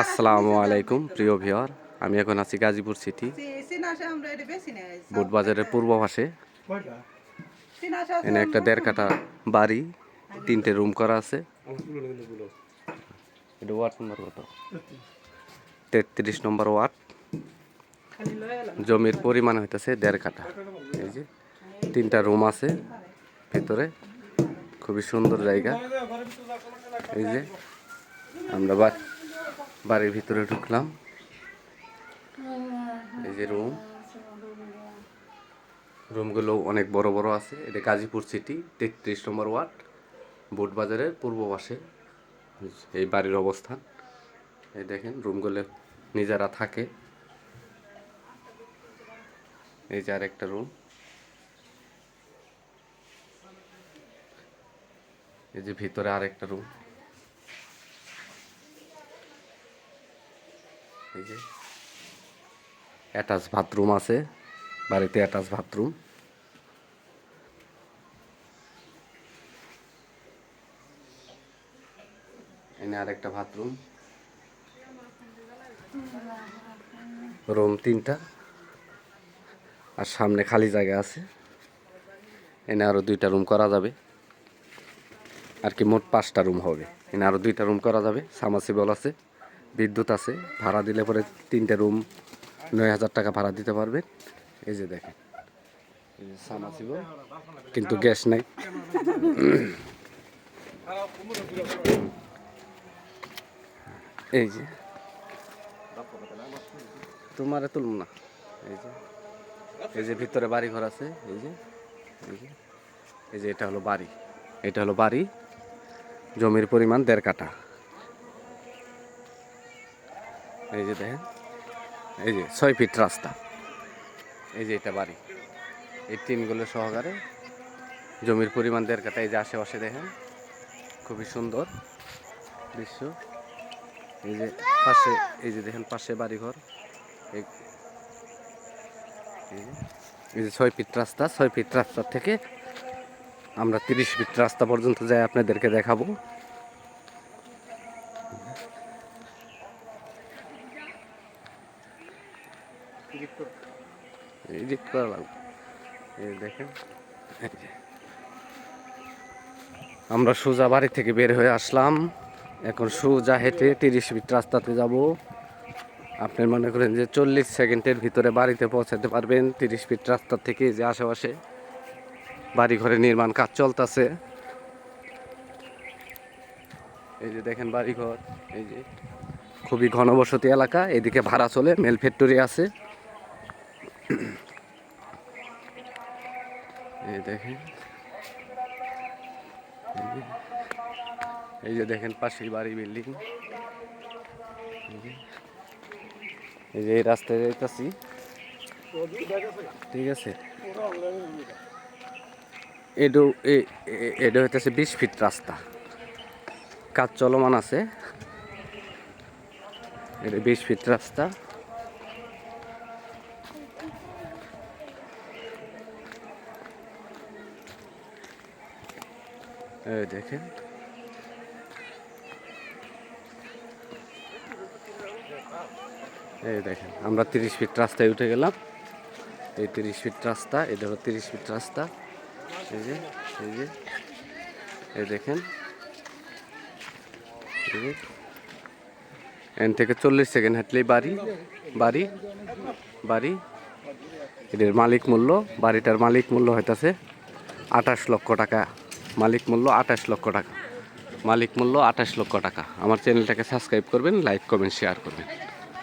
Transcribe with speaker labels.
Speaker 1: আসসালামু আলাইকুম প্রিয় ভিউয়ার, আমি এখন আছি গাজীপুর সিটি বুটবাজারের পূর্ব পাশে। এখানে একটা 1.5 কাঠা বাড়ি, 3টে রুম করা আছে। এটা ওয়ার্ড নম্বর কত? 33 নম্বর ওয়ার্ড। জমির পরিমাণ হইতেছে 1.5 কাঠা। এই যে 3টা রুম আছে ভিতরে, খুবই সুন্দর জায়গা। এই যে আমরা বাড়ির ভিতরে ঢুকলাম। এই যে রুমগুলো অনেক বড় বড় আছে। এটা গাজীপুর সিটি 33 নম্বর ওয়ার্ড, বুটবাজারের পূর্ব পাশে এই বাড়ির অবস্থান। এই দেখেন রুমগুলো নিজেরা থাকে। এই যে আরেকটা রুম। এই যে ভিতরে আরেকটা রুম। এই যে অ্যাটাচ বাথরুম আছে বাড়িতে, অ্যাটাচ বাথরুম। এনে আরেকটা বাথরুম। রুম 3টা আর সামনে খালি জায়গা আছে। এনে আরো 2টা রুম করা যাবে, আর কি মোট 5টা রুম হবে। এনে আরো 2টা রুম করা যাবে। সাবমার্সিবল আছে, বিদ্যুৎ আছে। ভাড়া দিলে পরে 3টে রুম 9,000 টাকা ভাড়া দিতে পারবে। এই যে দেখেন, এই যে সাবমার্সিবল, কিন্তু গ্যাস নাই। এই যে তোমারে তুলব না। এই যে ভিতরে বাড়ি ঘর আছে। এই যে এটা হলো বাড়ি। এটা হলো বাড়ি। জমির পরিমাণ 1.5 কাঠা। এই যে দেখেন, এই যে 6 ফিট রাস্তা। এই যে এটা বাড়ি, এই টিনগুলো সহকারে। জমির পরিমাণ 1.5 কাঠা। এই যে আশেপাশে দেখেন, খুবই সুন্দর দৃশ্য। এই যে পাশে, এই যে দেখেন পাশে বাড়িঘর। এই যে 6 ফিট রাস্তা। 6 ফিট রাস্তা থেকে আমরা 30 ফিট রাস্তা পর্যন্ত যাই, আপনাদেরকে দেখাবো। এডিট করা লাগবে। এই দেখেন, আমরা সোজা বাড়ি থেকে বের হয়ে আসলাম। এখন সোজা হেঁটে 30 ফিট রাস্তাতে যাব। আপনি মনে করেন যে 40 সেকেন্ডের ভিতরে বাড়িতে পৌঁছাতে পারবেন 30 ফিট রাস্তা থেকে। যে আশেপাশে বাড়িঘরের নির্মাণ কাজ চলতেছে। এই যে দেখেন বাড়িঘর। এই যে খুবই ঘনবসতি এলাকা। এদিকে ভাড়া চলে, মেল ফ্যাক্টরি আছে। এই দেখেন, এই যে দেখেন পাশেই বাড়ি, বিল্ডিং। এই যে এই রাস্তায় যাইতেছি, ঠিক আছে। এটা হইতেছে 20 ফিট রাস্তা, কাজ চলমান আছে। এটা 20 ফিট রাস্তা। এই দেখেন, এই দেখেন আমরা 30 ফিট রাস্তায় উঠে গেলাম। এই 30 ফিট রাস্তা, এটা হলো 30 ফিট রাস্তা। এই যে এই দেখেন, এখান থেকে 40 সেকেন্ড হাঁটলেই বাড়ি। এটার মালিক মূল্য, বাড়িটার মালিক মূল্য হইতেছে 28 লক্ষ টাকা। মালিক মূল্য 28 লক্ষ টাকা। মালিক মূল্য 28 লক্ষ টাকা। আমার চ্যানেলটাকে সাবস্ক্রাইব করবেন, লাইক করবেন, শেয়ার করবেন।